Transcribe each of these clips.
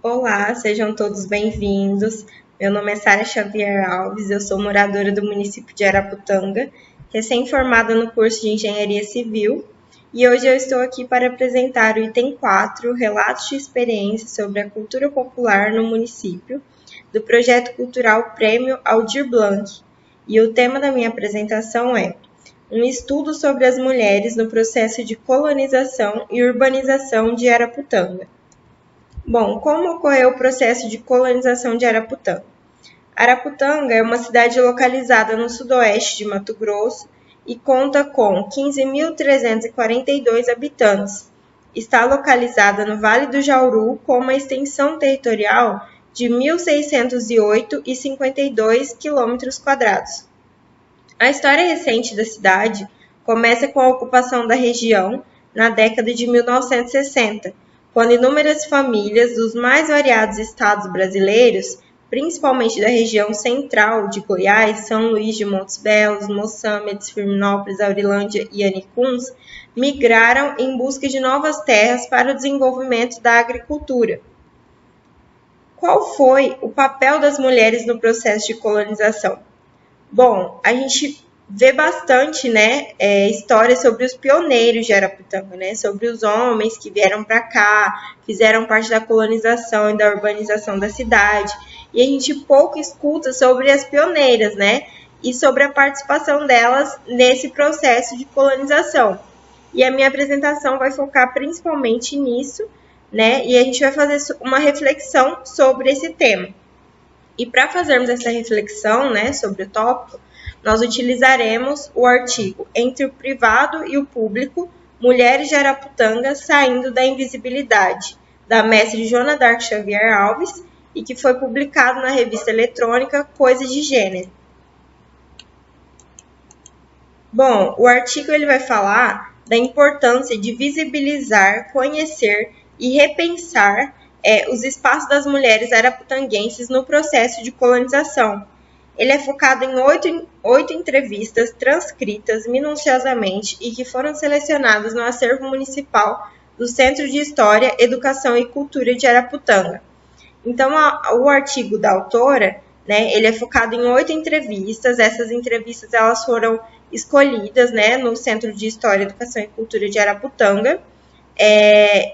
Olá, sejam todos bem-vindos. Meu nome é Sara Xavier Alves, eu sou moradora do município de Araputanga, recém-formada no curso de Engenharia Civil, e hoje eu estou aqui para apresentar o item 4, Relatos de Experiência sobre a Cultura Popular no Município, do projeto cultural Prêmio Aldir Blanc. E o tema da minha apresentação é um estudo sobre as mulheres no processo de colonização e urbanização de Araputanga. Bom, como ocorreu o processo de colonização de Araputanga? Araputanga é uma cidade localizada no sudoeste de Mato Grosso e conta com 15.342 habitantes. Está localizada no Vale do Jauru com uma extensão territorial de 1.608,52 km². A história recente da cidade começa com a ocupação da região na década de 1960, quando inúmeras famílias dos mais variados estados brasileiros, principalmente da região central de Goiás, São Luís de Montes Belos, Mossâmedes, Firminópolis, Aurilândia e Anicuns, migraram em busca de novas terras para o desenvolvimento da agricultura. Qual foi o papel das mulheres no processo de colonização? Bom, a gente vê bastante, histórias sobre os pioneiros de Araputanga, sobre os homens que vieram para cá, fizeram parte da colonização e da urbanização da cidade. E a gente pouco escuta sobre as pioneiras, e sobre a participação delas nesse processo de colonização. E a minha apresentação vai focar principalmente nisso, e a gente vai fazer uma reflexão sobre esse tema. E para fazermos essa reflexão, sobre o tópico, nós utilizaremos o artigo Entre o Privado e o Público, Mulheres de Araputanga Saindo da Invisibilidade, da mestre Joana Dark Xavier Alves, e que foi publicado na revista eletrônica Coisas de Gênero. Bom, o artigo ele vai falar da importância de visibilizar, conhecer e repensar os espaços das mulheres araputanguenses no processo de colonização. Ele é focado em oito entrevistas transcritas minuciosamente e que foram selecionadas no acervo municipal do Centro de História, Educação e Cultura de Araputanga. Então, o artigo da autora, ele é focado em 8 entrevistas. Essas entrevistas elas foram escolhidas, no Centro de História, Educação e Cultura de Araputanga.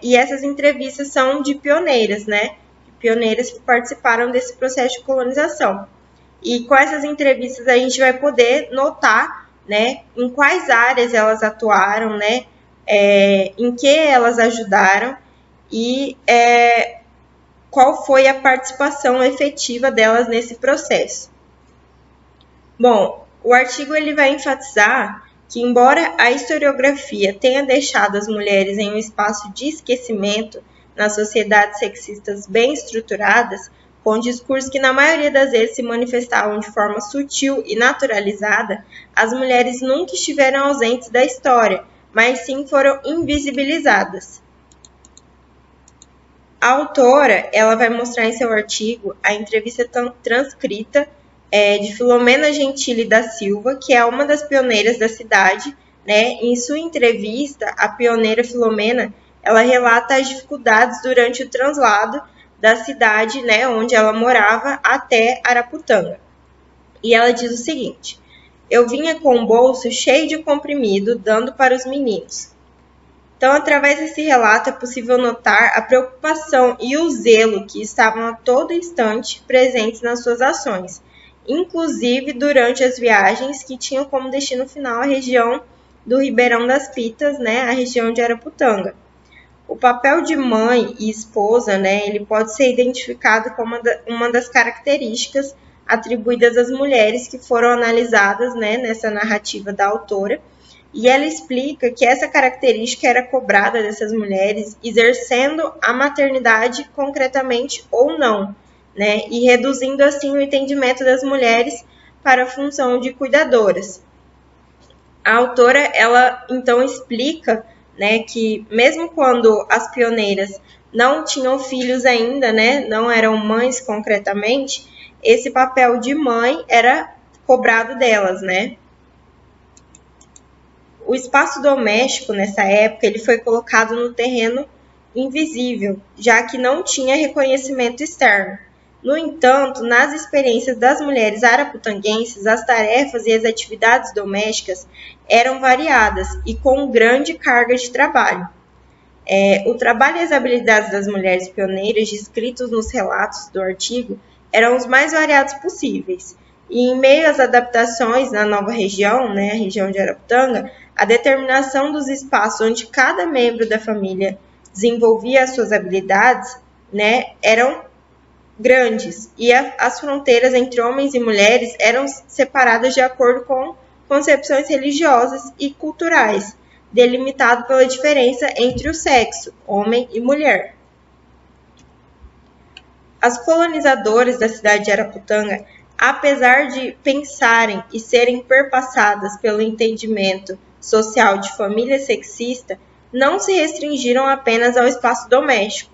E essas entrevistas são de pioneiras, pioneiras que participaram desse processo de colonização. E com essas entrevistas a gente vai poder notar, em quais áreas elas atuaram, em que elas ajudaram e qual foi a participação efetiva delas nesse processo. Bom, o artigo ele vai enfatizar que, embora a historiografia tenha deixado as mulheres em um espaço de esquecimento nas sociedades sexistas bem estruturadas, com discursos que na maioria das vezes se manifestavam de forma sutil e naturalizada, as mulheres nunca estiveram ausentes da história, mas sim foram invisibilizadas. A autora ela vai mostrar em seu artigo a entrevista transcrita de Filomena Gentili da Silva, que é uma das pioneiras da cidade. Em sua entrevista, a pioneira Filomena ela relata as dificuldades durante o translado da cidade, onde ela morava, até Araputanga. E ela diz o seguinte: eu vinha com o bolso cheio de comprimido, dando para os meninos. Então, através desse relato, é possível notar a preocupação e o zelo que estavam a todo instante presentes nas suas ações, inclusive durante as viagens que tinham como destino final a região do Ribeirão das Pitas, a região de Araputanga. O papel de mãe e esposa, ele pode ser identificado como uma das características atribuídas às mulheres que foram analisadas, nessa narrativa da autora, e ela explica que essa característica era cobrada dessas mulheres, exercendo a maternidade concretamente ou não, e reduzindo assim o entendimento das mulheres para a função de cuidadoras. A autora, ela então explica que mesmo quando as pioneiras não tinham filhos ainda, não eram mães concretamente, esse papel de mãe era cobrado delas, O espaço doméstico nessa época ele foi colocado no terreno invisível, já que não tinha reconhecimento externo. No entanto, nas experiências das mulheres araputanguenses, as tarefas e as atividades domésticas eram variadas e com grande carga de trabalho. O trabalho e as habilidades das mulheres pioneiras descritos nos relatos do artigo eram os mais variados possíveis. E em meio às adaptações na nova região, a região de Araputanga, a determinação dos espaços onde cada membro da família desenvolvia as suas habilidades, eram grandes. E as fronteiras entre homens e mulheres eram separadas de acordo com concepções religiosas e culturais, delimitado pela diferença entre o sexo, homem e mulher. As colonizadoras da cidade de Araputanga, apesar de pensarem e serem perpassadas pelo entendimento social de família sexista, não se restringiram apenas ao espaço doméstico.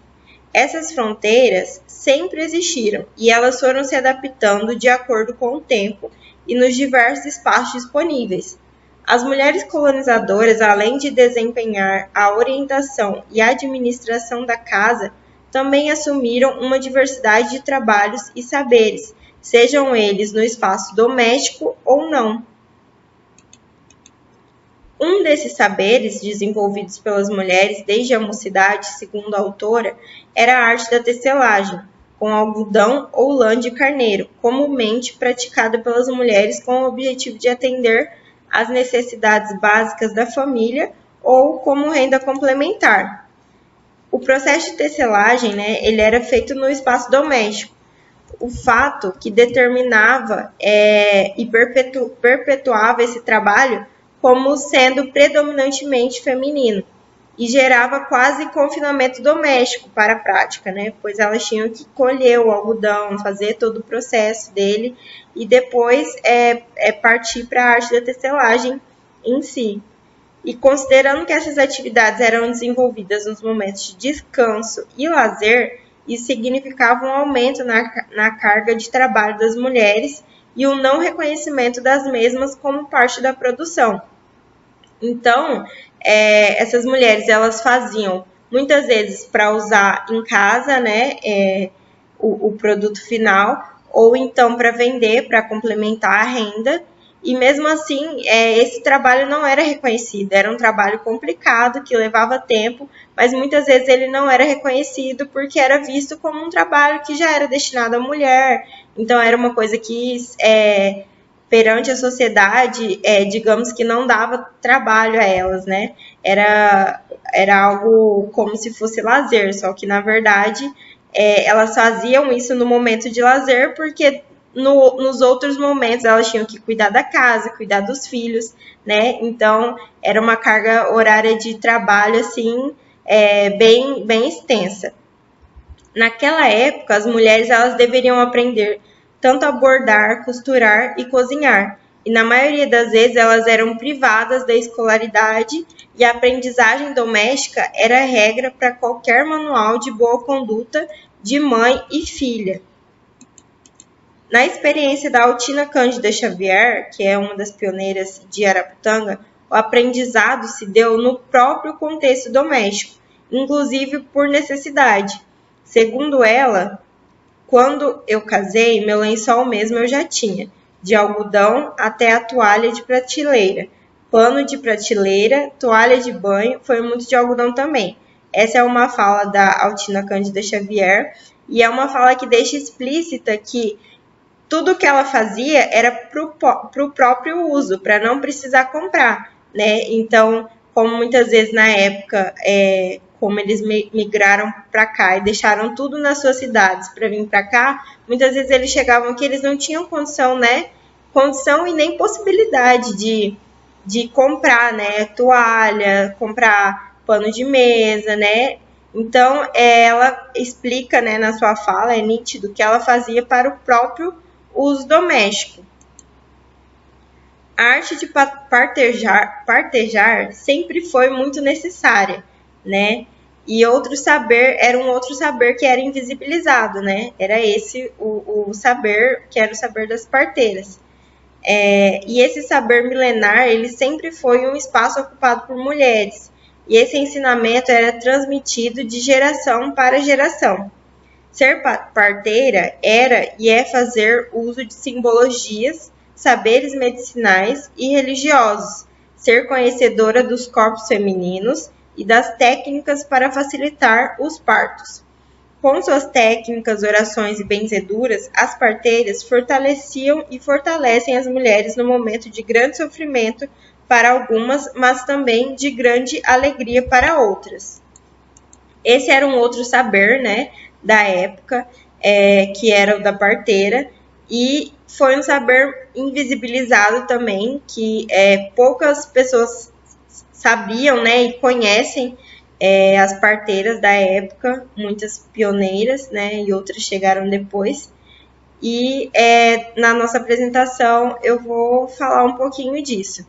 Essas fronteiras sempre existiram e elas foram se adaptando de acordo com o tempo e nos diversos espaços disponíveis. As mulheres colonizadoras, além de desempenhar a orientação e a administração da casa, também assumiram uma diversidade de trabalhos e saberes, sejam eles no espaço doméstico ou não. Um desses saberes, desenvolvidos pelas mulheres desde a mocidade, segundo a autora, era a arte da tecelagem, com algodão ou lã de carneiro, comumente praticada pelas mulheres com o objetivo de atender às necessidades básicas da família ou como renda complementar. O processo de tecelagem, ele era feito no espaço doméstico. O fato que determinava e perpetuava esse trabalho como sendo predominantemente feminino e gerava quase confinamento doméstico para a prática, pois elas tinham que colher o algodão, fazer todo o processo dele e depois partir para a arte da tecelagem em si. E considerando que essas atividades eram desenvolvidas nos momentos de descanso e lazer, isso significava um aumento na carga de trabalho das mulheres e o não reconhecimento das mesmas como parte da produção. Então, essas mulheres, elas faziam muitas vezes para usar em casa, o produto final, ou então para vender, para complementar a renda. E mesmo assim, esse trabalho não era reconhecido, era um trabalho complicado, que levava tempo, mas muitas vezes ele não era reconhecido porque era visto como um trabalho que já era destinado à mulher. Então, era uma coisa que perante a sociedade, digamos que não dava trabalho a elas, Era algo como se fosse lazer, só que, na verdade, elas faziam isso no momento de lazer, porque nos outros momentos elas tinham que cuidar da casa, cuidar dos filhos, Então, era uma carga horária de trabalho, assim, bem extensa. Naquela época, as mulheres elas deveriam aprender tanto a bordar, costurar e cozinhar. E na maioria das vezes elas eram privadas da escolaridade e a aprendizagem doméstica era regra para qualquer manual de boa conduta de mãe e filha. Na experiência da Altina Cândida Xavier, que é uma das pioneiras de Araputanga, o aprendizado se deu no próprio contexto doméstico, inclusive por necessidade. Segundo ela, quando eu casei, meu lençol mesmo eu já tinha, de algodão até a toalha de prateleira. Pano de prateleira, toalha de banho, foi muito de algodão também. Essa é uma fala da Altina Cândida Xavier, e é uma fala que deixa explícita que tudo que ela fazia era para o próprio uso, para não precisar comprar, Então, como muitas vezes na época, como eles migraram para cá e deixaram tudo nas suas cidades para vir para cá, muitas vezes eles chegavam aqui, eles não tinham condição, condição e nem possibilidade de comprar, toalha, comprar pano de mesa, Então, ela explica, na sua fala, é nítido que ela fazia para o próprio uso doméstico. A arte de partejar sempre foi muito necessária, E outro saber era um outro saber que era invisibilizado, Era esse o saber, que era o saber das parteiras. E esse saber milenar, ele sempre foi um espaço ocupado por mulheres. e esse ensinamento era transmitido de geração para geração. Ser parteira era e é fazer uso de simbologias, saberes medicinais e religiosos, ser conhecedora dos corpos femininos e das técnicas para facilitar os partos. Com suas técnicas, orações e benzeduras, as parteiras fortaleciam e fortalecem as mulheres no momento de grande sofrimento para algumas, mas também de grande alegria para outras. Esse era um outro saber, né, da época, que era o da parteira, e foi um saber invisibilizado também, que poucas pessoas sabiam, né, e conhecem as parteiras da época, muitas pioneiras, né, e outras chegaram depois. E na nossa apresentação eu vou falar um pouquinho disso.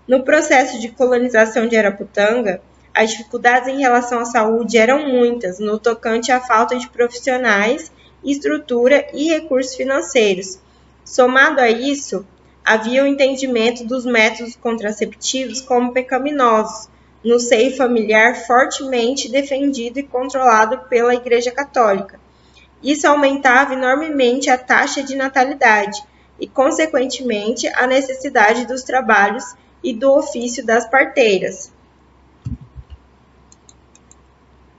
No processo de colonização de Araputanga, as dificuldades em relação à saúde eram muitas, no tocante à falta de profissionais, estrutura e recursos financeiros. Somado a isso, havia o entendimento dos métodos contraceptivos como pecaminosos, no seio familiar fortemente defendido e controlado pela Igreja Católica. Isso aumentava enormemente a taxa de natalidade e, consequentemente, a necessidade dos trabalhos e do ofício das parteiras.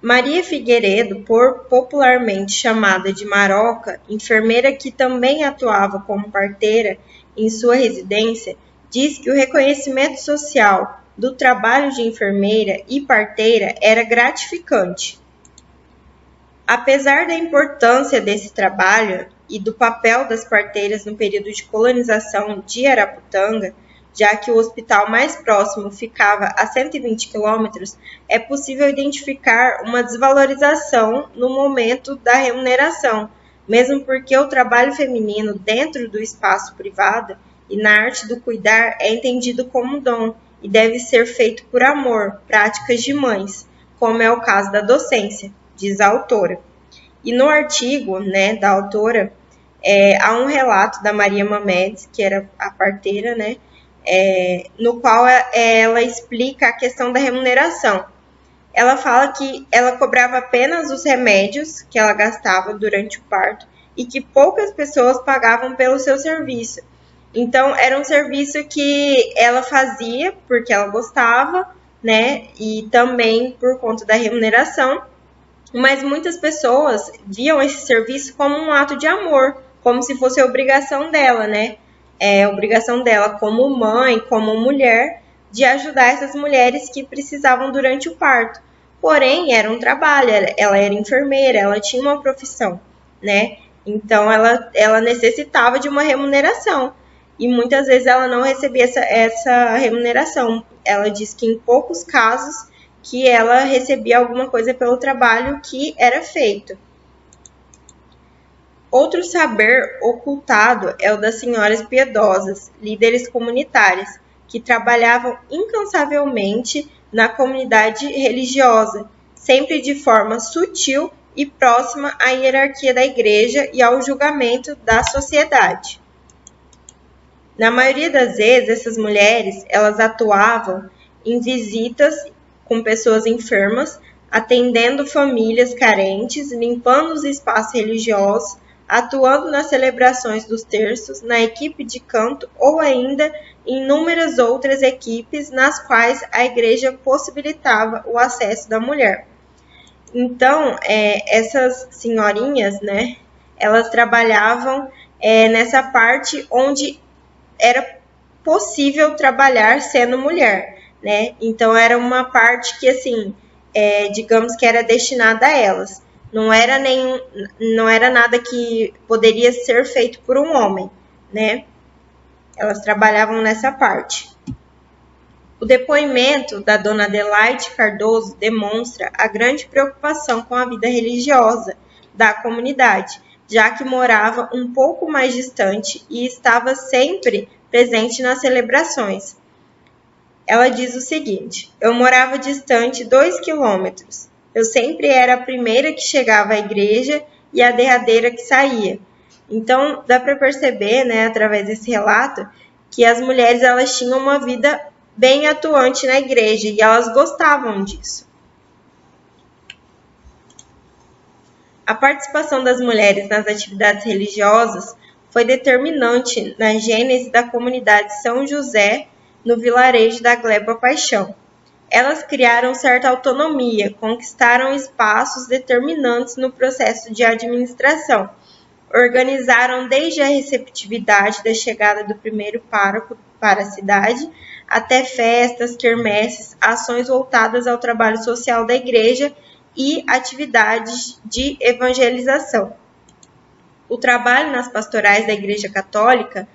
Maria Figueiredo, popularmente chamada de Maroca, enfermeira que também atuava como parteira em sua residência, diz que o reconhecimento social do trabalho de enfermeira e parteira era gratificante. Apesar da importância desse trabalho e do papel das parteiras no período de colonização de Araputanga, já que o hospital mais próximo ficava a 120 quilômetros, é possível identificar uma desvalorização no momento da remuneração, mesmo porque o trabalho feminino dentro do espaço privado e na arte do cuidar é entendido como dom e deve ser feito por amor, práticas de mães, como é o caso da docência, diz a autora. E no artigo, né, da autora, há um relato da Maria Mamedes, que era a parteira, né, no qual ela explica a questão da remuneração. Ela fala que ela cobrava apenas os remédios que ela gastava durante o parto e que poucas pessoas pagavam pelo seu serviço. Então, era um serviço que ela fazia porque ela gostava, né, e também por conta da remuneração, mas muitas pessoas viam esse serviço como um ato de amor, como se fosse a obrigação dela, né? Obrigação dela como mãe, como mulher, de ajudar essas mulheres que precisavam durante o parto. Porém, era um trabalho, ela era enfermeira, ela tinha uma profissão, né? Então, ela necessitava de uma remuneração. E muitas vezes ela não recebia essa remuneração. Ela diz que em poucos casos que ela recebia alguma coisa pelo trabalho que era feito. Outro saber ocultado é o das senhoras piedosas, líderes comunitárias, que trabalhavam incansavelmente na comunidade religiosa, sempre de forma sutil e próxima à hierarquia da igreja e ao julgamento da sociedade. Na maioria das vezes, essas mulheres, elas atuavam em visitas com pessoas enfermas, atendendo famílias carentes, limpando os espaços religiosos, atuando nas celebrações dos terços, na equipe de canto ou ainda em inúmeras outras equipes nas quais a igreja possibilitava o acesso da mulher. Então, essas senhorinhas, né, elas trabalhavam nessa parte onde era possível trabalhar sendo mulher, né? Então era uma parte que, assim, digamos que era destinada a elas. Não era nada que poderia ser feito por um homem, né? Elas trabalhavam nessa parte. O depoimento da dona Adelaide Cardoso demonstra a grande preocupação com a vida religiosa da comunidade, já que morava um pouco mais distante e estava sempre presente nas celebrações. Ela diz o seguinte: eu morava distante 2 quilômetros. Eu sempre era a primeira que chegava à igreja e a derradeira que saía. Então, dá para perceber, né, através desse relato, que as mulheres elas tinham uma vida bem atuante na igreja e elas gostavam disso. A participação das mulheres nas atividades religiosas foi determinante na gênese da comunidade São José, no vilarejo da Gleba Paixão. Elas criaram certa autonomia, conquistaram espaços determinantes no processo de administração, organizaram desde a receptividade da chegada do primeiro pároco para a cidade, até festas, quermesses, ações voltadas ao trabalho social da igreja e atividades de evangelização. O trabalho nas pastorais da Igreja Católica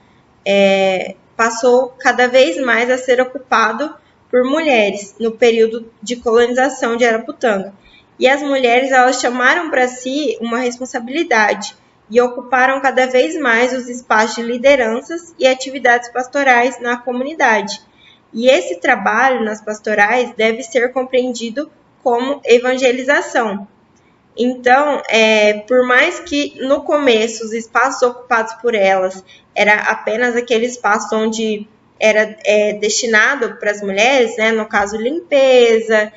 passou cada vez mais a ser ocupado por mulheres no período de colonização de Araputanga. E as mulheres elas chamaram para si uma responsabilidade e ocuparam cada vez mais os espaços de lideranças e atividades pastorais na comunidade. E esse trabalho nas pastorais deve ser compreendido como evangelização. Então, por mais que no começo os espaços ocupados por elas era apenas aquele espaço onde era destinado para as mulheres, né, no caso limpeza,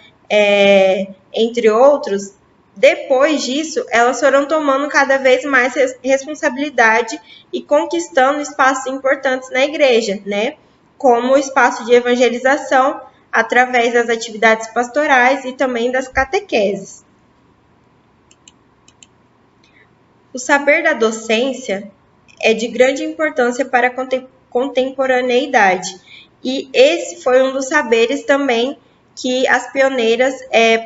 entre outros, depois disso elas foram tomando cada vez mais responsabilidade e conquistando espaços importantes na igreja, né, como o espaço de evangelização, através das atividades pastorais e também das catequeses. O saber da docência é de grande importância para a contemporaneidade, e esse foi um dos saberes também que as pioneiras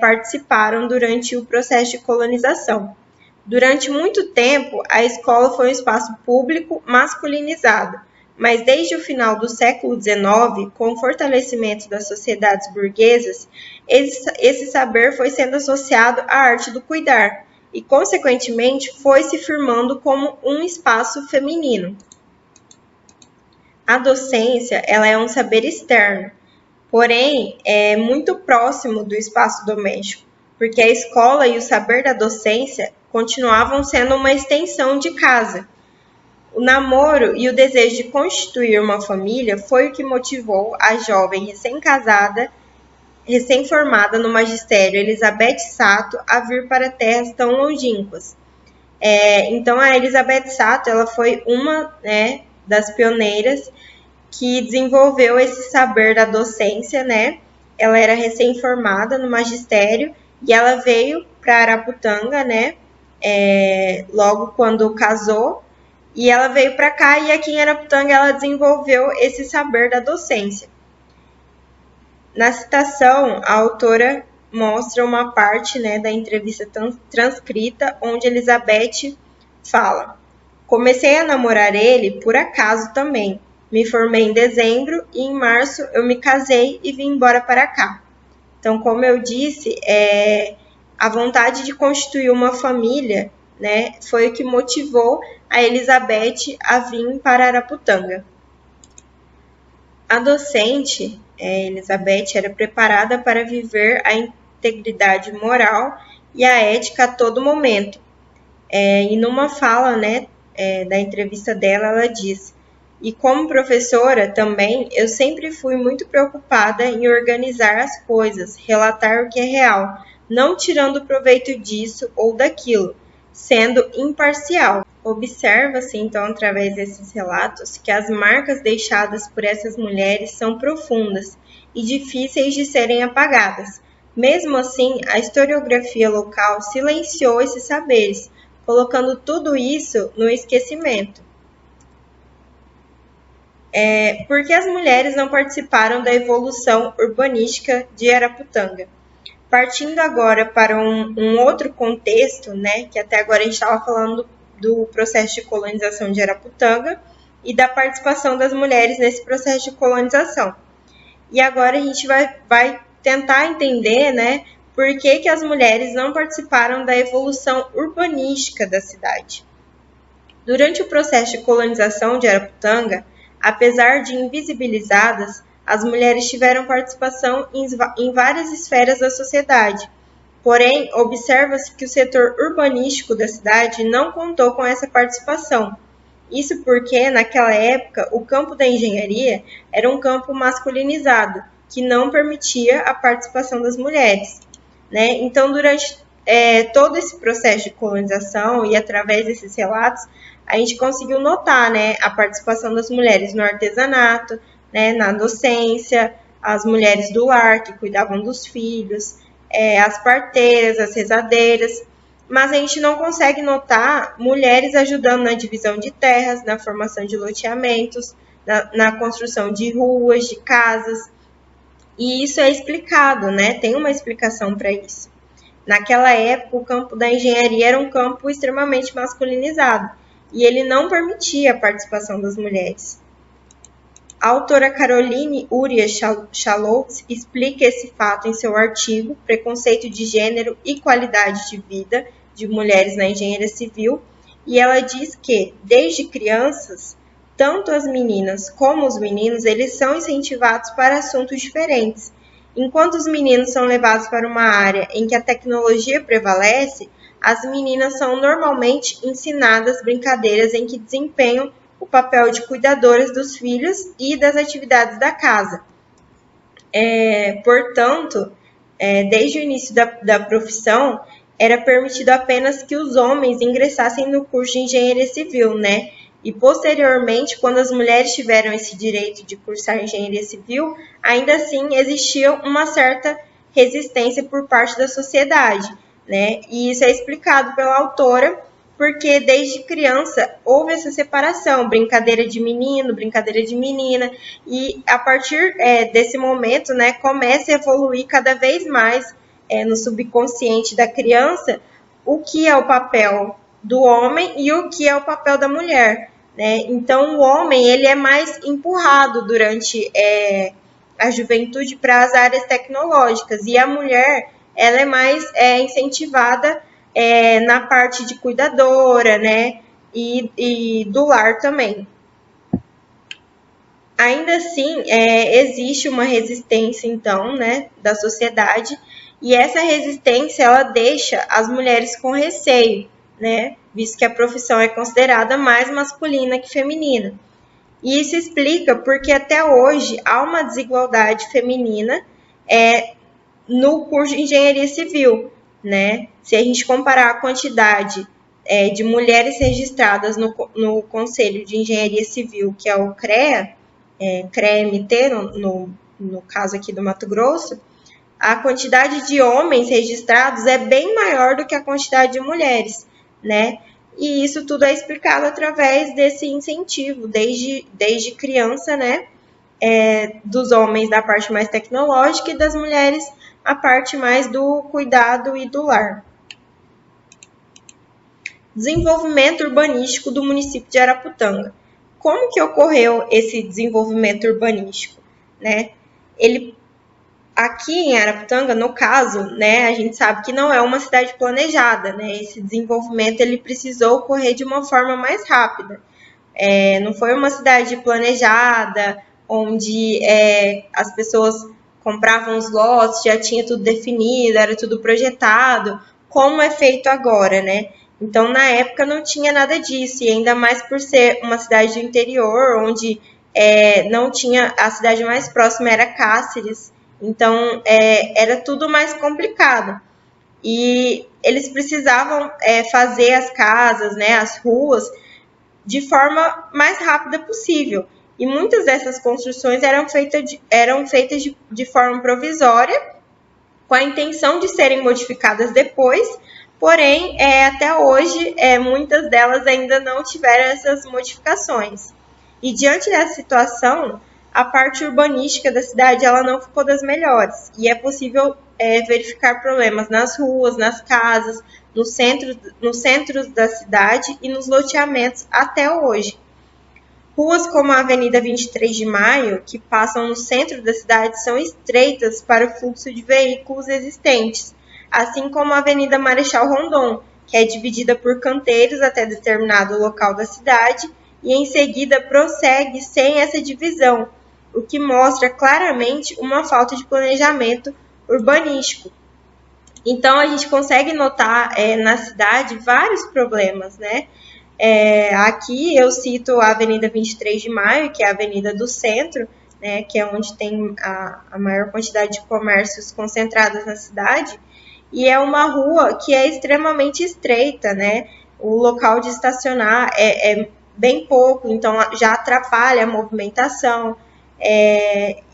participaram durante o processo de colonização. Durante muito tempo, a escola foi um espaço público masculinizado, mas desde o final do século XIX, com o fortalecimento das sociedades burguesas, esse saber foi sendo associado à arte do cuidar e, consequentemente, foi se firmando como um espaço feminino. A docência ela é um saber externo, porém é muito próximo do espaço doméstico, porque a escola e o saber da docência continuavam sendo uma extensão de casa. O namoro e o desejo de constituir uma família foi o que motivou a jovem recém-formada no magistério Elizabeth Sato a vir para terras tão longínquas. Então, a Elizabeth Sato ela foi uma das pioneiras que desenvolveu esse saber da docência, né? Ela era recém-formada no magistério e ela veio para Araputanga, né? Logo quando casou. E ela veio para cá e aqui em Araputanga ela desenvolveu esse saber da docência. Na citação, a autora mostra uma parte da entrevista transcrita onde Elizabeth fala: comecei a namorar ele por acaso também. Me formei em dezembro e em março eu me casei e vim embora para cá. Então, como eu disse, a vontade de constituir uma família, né, foi o que motivou a Elizabeth a vir para Araputanga. A docente, Elizabeth, era preparada para viver a integridade moral e a ética a todo momento. E numa fala, da entrevista dela, ela diz: e como professora também, eu sempre fui muito preocupada em organizar as coisas, relatar o que é real, não tirando proveito disso ou daquilo, sendo imparcial. Observa-se, então, através desses relatos, que as marcas deixadas por essas mulheres são profundas e difíceis de serem apagadas. Mesmo assim, a historiografia local silenciou esses saberes, colocando tudo isso no esquecimento. Por que as mulheres não participaram da evolução urbanística de Araputanga? Partindo agora para um outro contexto, que até agora a gente estava falando do processo de colonização de Araputanga e da participação das mulheres nesse processo de colonização. E agora a gente vai tentar entender, por que as mulheres não participaram da evolução urbanística da cidade. Durante o processo de colonização de Araputanga, apesar de invisibilizadas, as mulheres tiveram participação em várias esferas da sociedade. Porém, observa-se que o setor urbanístico da cidade não contou com essa participação. Isso porque, naquela época, o campo da engenharia era um campo masculinizado, que não permitia a participação das mulheres, né? Então, durante todo esse processo de colonização e através desses relatos, a gente conseguiu notar, né, a participação das mulheres no artesanato, né, na docência, as mulheres do lar que cuidavam dos filhos, as parteiras, as rezadeiras, mas a gente não consegue notar mulheres ajudando na divisão de terras, na formação de loteamentos, na construção de ruas, de casas, e isso é explicado, né? Tem uma explicação para isso. Naquela época, o campo da engenharia era um campo extremamente masculinizado, e ele não permitia a participação das mulheres. A autora Caroline Urias Chalaux explica esse fato em seu artigo Preconceito de Gênero e Qualidade de Vida de Mulheres na Engenharia Civil, e ela diz que, desde crianças, tanto as meninas como os meninos, eles são incentivados para assuntos diferentes. Enquanto os meninos são levados para uma área em que a tecnologia prevalece, as meninas são normalmente ensinadas brincadeiras em que desempenham o papel de cuidadoras dos filhos e das atividades da casa. Portanto, desde o início da profissão, era permitido apenas que os homens ingressassem no curso de engenharia civil, né? E posteriormente, quando as mulheres tiveram esse direito de cursar engenharia civil, ainda assim existia uma certa resistência por parte da sociedade, né? E isso é explicado pela autora, porque desde criança houve essa separação, brincadeira de menino, brincadeira de menina, e a partir desse momento, né, começa a evoluir cada vez mais no subconsciente da criança o que é o papel do homem e o que é o papel da mulher, né? Então, o homem ele é mais empurrado durante a juventude para as áreas tecnológicas, e a mulher ela é mais incentivada na parte de cuidadora, né, e do lar também. Ainda assim, existe uma resistência, então, né, da sociedade, e essa resistência, ela deixa as mulheres com receio, né, visto que a profissão é considerada mais masculina que feminina. E isso explica porque até hoje há uma desigualdade feminina no curso de engenharia civil, né? Se a gente comparar a quantidade de mulheres registradas no Conselho de Engenharia Civil, que é o CREA, CREA-MT, no caso aqui do Mato Grosso, a quantidade de homens registrados é bem maior do que a quantidade de mulheres, né? E isso tudo é explicado através desse incentivo, desde criança, né? Dos homens da parte mais tecnológica e das mulheres a parte mais do cuidado e do lar. Desenvolvimento urbanístico do município de Araputanga. Como que ocorreu esse desenvolvimento urbanístico, né? Aqui em Araputanga, no caso, né, a gente sabe que não é uma cidade planejada, né? Esse desenvolvimento ele precisou ocorrer de uma forma mais rápida. Não foi uma cidade planejada, onde as pessoas compravam os lotes, já tinha tudo definido, era tudo projetado, como é feito agora, né? Então, na época, não tinha nada disso, e ainda mais por ser uma cidade do interior, onde não tinha, a cidade mais próxima era Cáceres, então era tudo mais complicado. E eles precisavam fazer as casas, né, as ruas, de forma mais rápida possível. E muitas dessas construções eram feitas de forma provisória, com a intenção de serem modificadas depois, porém, até hoje, muitas delas ainda não tiveram essas modificações. E diante dessa situação, a parte urbanística da cidade ela não ficou das melhores, e é possível verificar problemas nas ruas, nas casas, no centro da cidade e nos loteamentos até hoje. Ruas como a Avenida 23 de Maio, que passam no centro da cidade, são estreitas para o fluxo de veículos existentes, assim como a Avenida Marechal Rondon, que é dividida por canteiros até determinado local da cidade e em seguida prossegue sem essa divisão, o que mostra claramente uma falta de planejamento urbanístico. Então, a gente consegue notar na cidade vários problemas, né? Aqui eu cito a Avenida 23 de Maio, que é a avenida do centro, né, que é onde tem a maior quantidade de comércios concentrados na cidade, e é uma rua que é extremamente estreita, né? O local de estacionar é bem pouco, então já atrapalha a movimentação,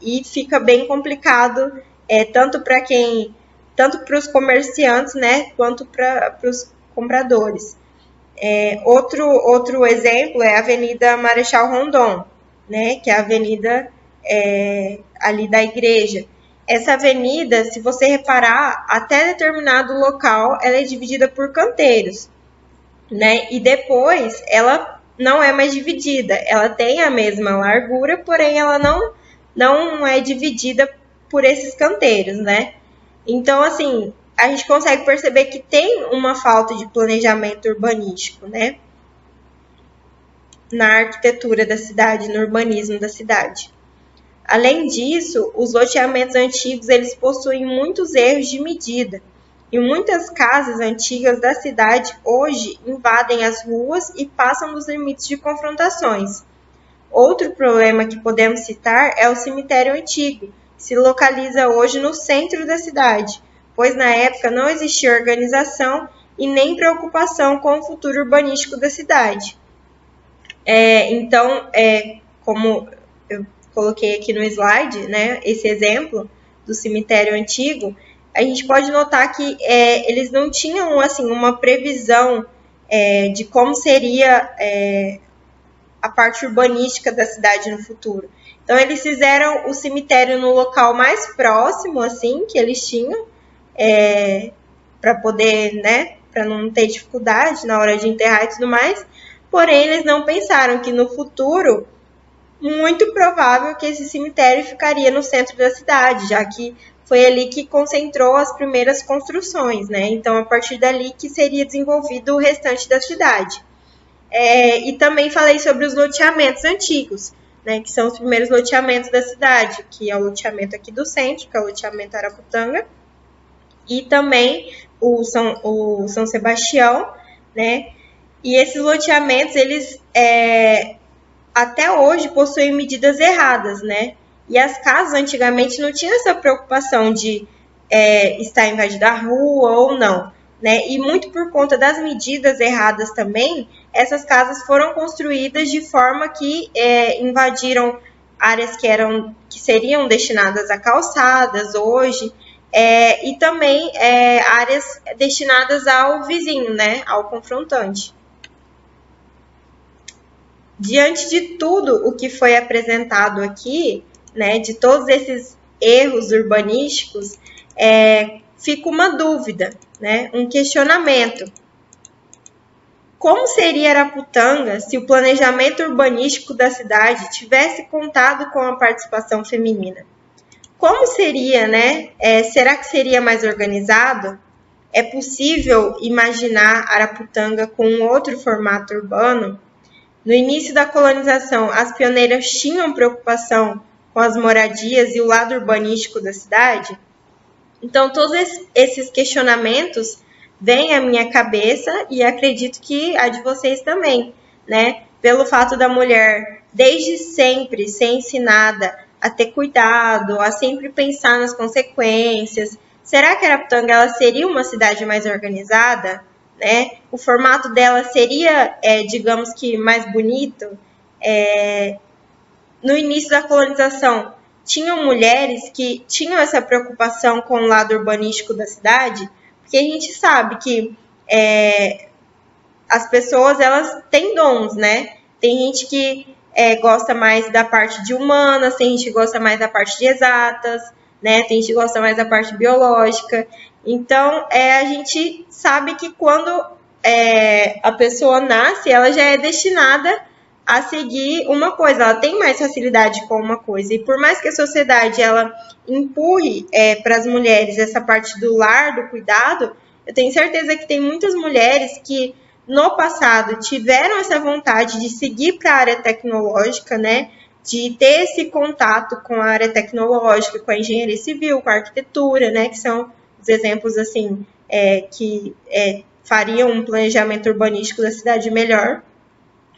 e fica bem complicado, tanto para os comerciantes, né, quanto para os compradores. Outro exemplo é a Avenida Marechal Rondon, né, que é a avenida ali da igreja. Essa avenida, se você reparar, até determinado local, ela é dividida por canteiros, né? E depois ela não é mais dividida. Ela tem a mesma largura, porém ela não é dividida por esses canteiros, né? Então, assim, a gente consegue perceber que tem uma falta de planejamento urbanístico, né? Na arquitetura da cidade, no urbanismo da cidade. Além disso, os loteamentos antigos eles possuem muitos erros de medida, e muitas casas antigas da cidade hoje invadem as ruas e passam dos limites de confrontações. Outro problema que podemos citar é o cemitério antigo, que se localiza hoje no centro da cidade, pois na época não existia organização e nem preocupação com o futuro urbanístico da cidade. Então, como eu coloquei aqui no slide, né, esse exemplo do cemitério antigo, a gente pode notar que eles não tinham assim uma previsão de como seria a parte urbanística da cidade no futuro. Então eles fizeram o cemitério no local mais próximo, assim, que eles tinham, para poder, né, para não ter dificuldade na hora de enterrar e tudo mais. Porém, eles não pensaram que no futuro muito provável que esse cemitério ficaria no centro da cidade, já que foi ali que concentrou as primeiras construções, né? Então, a partir dali que seria desenvolvido o restante da cidade. E também falei sobre os loteamentos antigos, né? Que são os primeiros loteamentos da cidade, que é o loteamento aqui do centro, que é o loteamento Araputanga, e também o São Sebastião, né? E esses loteamentos, eles até hoje possuem medidas erradas, né? E as casas antigamente não tinham essa preocupação de estar invadida a rua ou não, né? E muito por conta das medidas erradas também, essas casas foram construídas de forma que invadiram áreas que seriam destinadas a calçadas hoje, e também áreas destinadas ao vizinho, né? Ao confrontante. Diante de tudo o que foi apresentado aqui, né, de todos esses erros urbanísticos, fica uma dúvida, né, um questionamento. Como seria Araputanga se o planejamento urbanístico da cidade tivesse contado com a participação feminina? Como seria, né? Será que seria mais organizado? É possível imaginar Araputanga com um outro formato urbano? No início da colonização, as pioneiras tinham preocupação com as moradias e o lado urbanístico da cidade? Então, todos esses questionamentos vêm à minha cabeça e acredito que a de vocês também, né? Pelo fato da mulher, desde sempre, ser ensinada a ter cuidado, a sempre pensar nas consequências. Será que Araputanga ela seria uma cidade mais organizada? Né? O formato dela seria, digamos que, mais bonito. No início da colonização, tinham mulheres que tinham essa preocupação com o lado urbanístico da cidade, porque a gente sabe que as pessoas elas têm dons, né? Tem gente que gosta mais da parte de humanas, tem gente que gosta mais da parte de exatas, né? Tem gente que gosta mais da parte biológica. Então, a gente sabe que quando a pessoa nasce, ela já é destinada a seguir uma coisa, ela tem mais facilidade com uma coisa. E por mais que a sociedade ela empurre para as mulheres essa parte do lar, do cuidado, eu tenho certeza que tem muitas mulheres que no passado tiveram essa vontade de seguir para a área tecnológica, né? De ter esse contato com a área tecnológica, com a engenharia civil, com a arquitetura, né? Que são os exemplos assim que fariam um planejamento urbanístico da cidade melhor.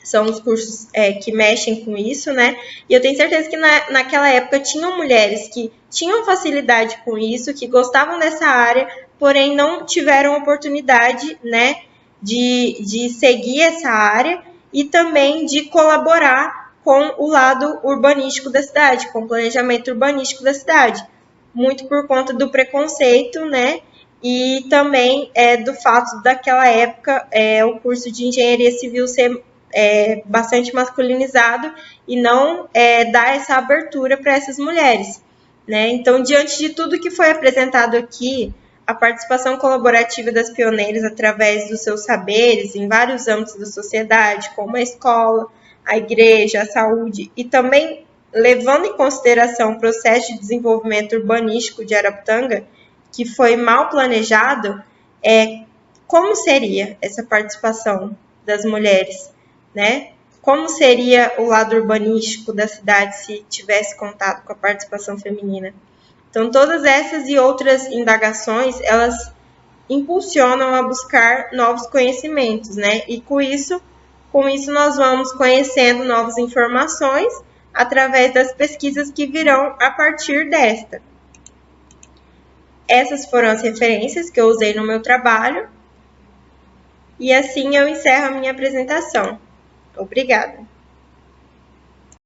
são os cursos que mexem com isso, né? E eu tenho certeza que naquela época tinham mulheres que tinham facilidade com isso, que gostavam dessa área, porém não tiveram oportunidade, né, de seguir essa área e também de colaborar com o lado urbanístico da cidade, com o planejamento urbanístico da cidade. Muito por conta do preconceito, né? E também do fato daquela época o curso de engenharia civil ser bastante masculinizado e não dar essa abertura para essas mulheres, né? Então, diante de tudo que foi apresentado aqui, a participação colaborativa das pioneiras através dos seus saberes em vários âmbitos da sociedade, como a escola, a igreja, a saúde, e também levando em consideração o processo de desenvolvimento urbanístico de Arapuanga, que foi mal planejado, como seria essa participação das mulheres, né? Como seria o lado urbanístico da cidade se tivesse contato com a participação feminina? Então, todas essas e outras indagações, elas impulsionam a buscar novos conhecimentos, né? E com isso nós vamos conhecendo novas informações através das pesquisas que virão a partir desta. Essas foram as referências que eu usei no meu trabalho. E assim eu encerro a minha apresentação. Obrigada.